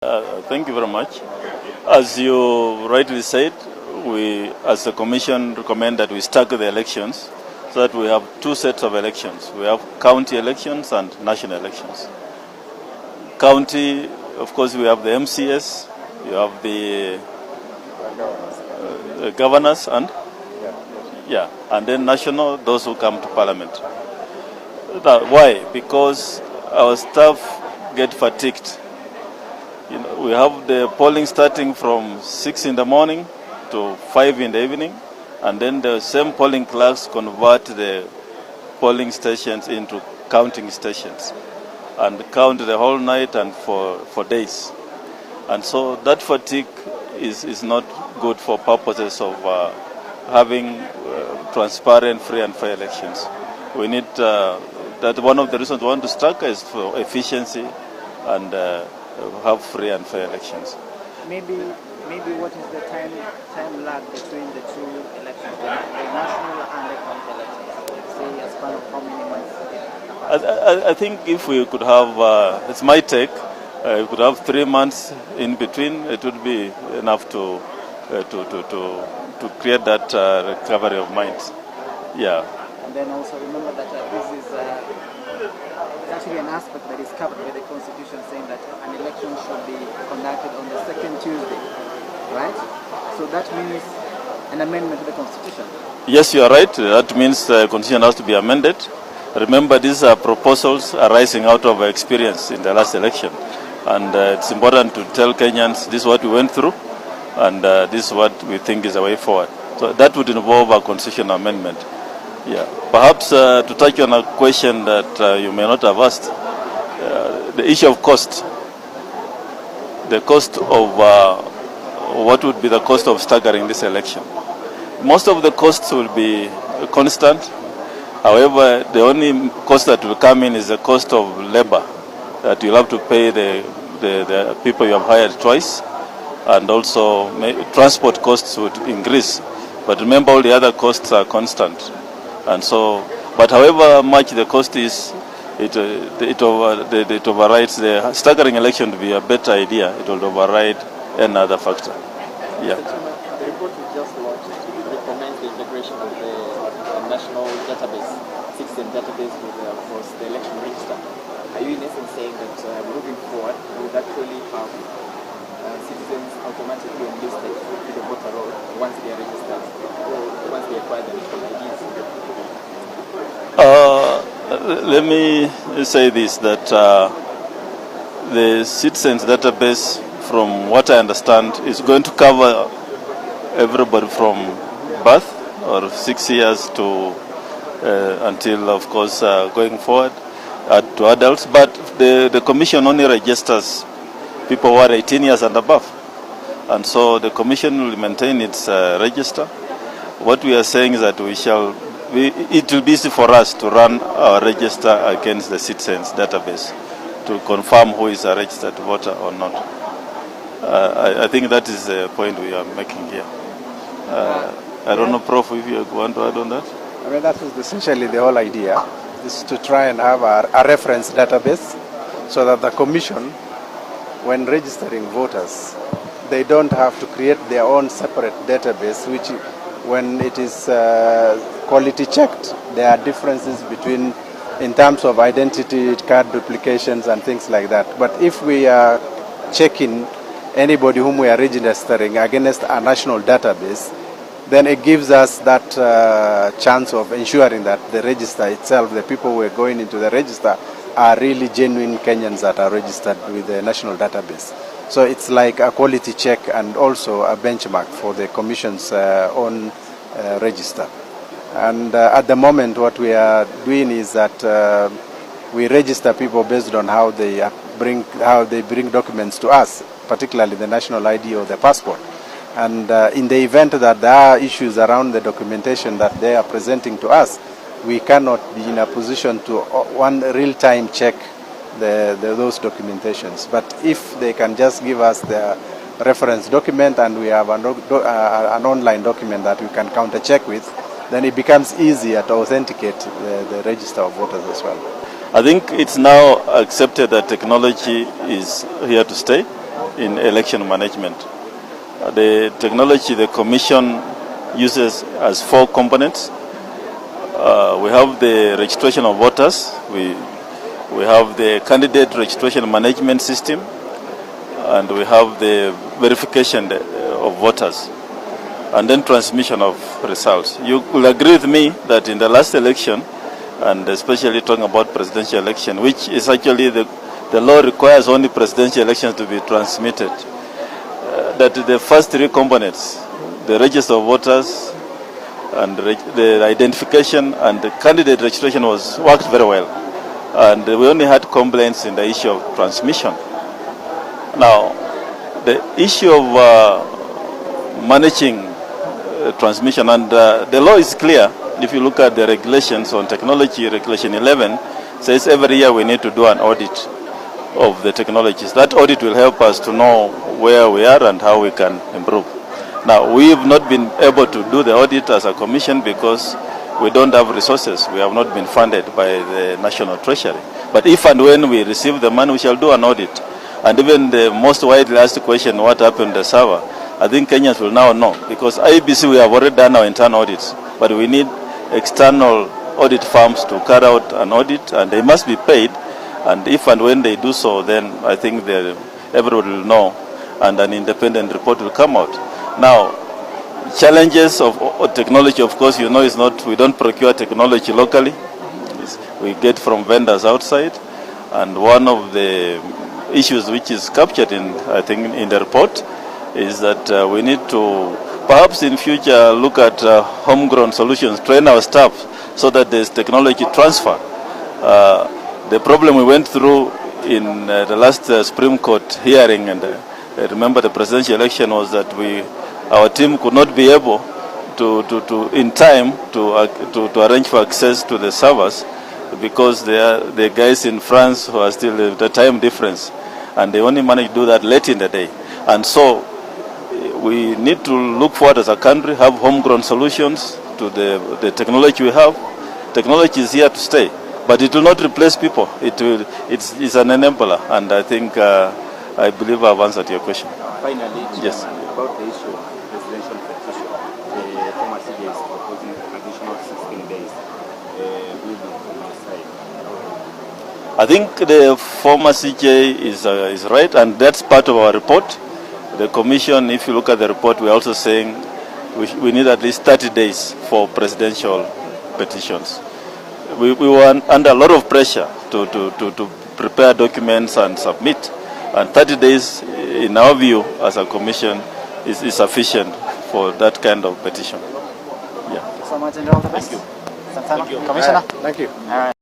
Thank you very much. As you rightly said, we, as a commission, recommend that we stagger the elections so that we have two sets of elections. We have county elections and national elections. County, of course, we have the MCS, you have the governors, and and then national, those who come to parliament. Why? Because our staff get fatigued. We have the polling starting from 6 in the morning to 5 in the evening, and then the same polling clerks convert the polling stations into counting stations and count the whole night and for days. And so that fatigue is not good for purposes of having transparent, free and fair elections. We need that one of the reasons we want to stagger is for efficiency and have free and fair elections. Maybe what is the time lag between the two elections, the national and the county elections? Say as part of how many months? I think if we could have, it's my take, we could have 3 months in between, it would be enough to create that recovery of minds. Yeah. And then also remember that this is actually an aspect that is covered by the Constitution, saying that an election should be conducted on the second Tuesday, right? So that means an amendment to the Constitution. Yes, you are right. That means the Constitution has to be amended. Remember, these are proposals arising out of experience in the last election. And it's important to tell Kenyans this is what we went through, and this is what we think is the way forward. So that would involve a constitutional amendment. Yeah. Perhaps to touch on a question that you may not have asked, the issue of cost. The cost of what would be the cost of staggering this election. Most of the costs will be constant. However, the only cost that will come in is the cost of labor that you'll have to pay the people you have hired twice, and also transport costs would increase. But remember, all the other costs are constant. And so, but however much the cost is, it overrides the staggering election to be a better idea. It will override another factor. Yeah. The report we just launched recommends the integration of the national database, system database with, of course, the election register. Are you in essence saying that moving forward, we would actually have citizens automatically enlisted to the voter roll once they are registered, or once they acquire the national IDs? Let me say this, that the citizens database, from what I understand, is going to cover everybody from birth or 6 years to until, of course, going forward to adults. But the commission only registers people who are 18 years and above. And so the commission will maintain its register. What we are saying is that it will be easy for us to run our register against the citizens database to confirm who is a registered voter or not. I think that is the point we are making here. I don't know, Prof, if you want to add on that? I mean, that is essentially the whole idea, is to try and have a reference database so that the commission, when registering voters, they don't have to create their own separate database, which when it is quality checked, there are differences between, in terms of identity card duplications and things like that. But if we are checking anybody whom we are registering against a national database, then it gives us that chance of ensuring that the register itself, the people who are going into the register, are really genuine Kenyans that are registered with the national database. So it's like a quality check and also a benchmark for the Commission's own register. And at the moment, what we are doing is that we register people based on how they bring documents to us, particularly the national ID or the passport. And in the event that there are issues around the documentation that they are presenting to us, we cannot be in a position to one real-time check those documentations. But if they can just give us the reference document and we have an online document that we can counter-check with, then it becomes easier to authenticate the register of voters as well. I think it's now accepted that technology is here to stay. in election management. The technology the Commission uses as 4 components. We have the registration of voters, we have the candidate registration management system, and we have the verification of voters, and then transmission of results. You will agree with me that in the last election, and especially talking about presidential election, which is actually the law requires only presidential elections to be transmitted, that the first 3 components, the register of voters, and the identification and the candidate registration worked very well. And we only had complaints in the issue of transmission. Now, the issue of managing transmission, and the law is clear. If you look at the regulations on technology, Regulation 11 says every year we need to do an audit of the technologies. That audit will help us to know where we are and how we can improve. Now, we have not been able to do the audit as a commission because we don't have resources. We have not been funded by the National Treasury. But if and when we receive the money, we shall do an audit. And even the most widely asked question, what happened to the server, I think Kenyans will now know. Because Iebc, we have already done our internal audits. But we need external audit firms to carry out an audit, and they must be paid. And if and when they do so, then I think everyone will know, and an independent report will come out. Now, challenges of technology, of course, you know, is not, we don't procure technology locally. We get from vendors outside. And one of the issues which is captured in, I think, in the report is that we need to, perhaps in future, look at homegrown solutions, train our staff so that there's technology transfer. The problem we went through in the last Supreme Court hearing, and I remember the presidential election, was that our team could not be able to in time to arrange for access to the servers because the guys in France who are still the time difference, and they only managed to do that late in the day. And so we need to look forward as a country, have homegrown solutions to the technology we have. Technology is here to stay, but it will not replace people. It's an enabler, and I think I believe I've answered your question. Finally, yes. About the issue of presidential petition, the former CJ is proposing additional 16 days. From your side. I think the former CJ is right, and that's part of our report. The Commission, if you look at the report, we're also saying we need at least 30 days for presidential petitions. We were under a lot of pressure to prepare documents and submit. And 30 days, in our view, as a Commission, is sufficient for that kind of petition. Yeah. Thank you so much, and all the best. Thank you. Commissioner. Thank you. All right.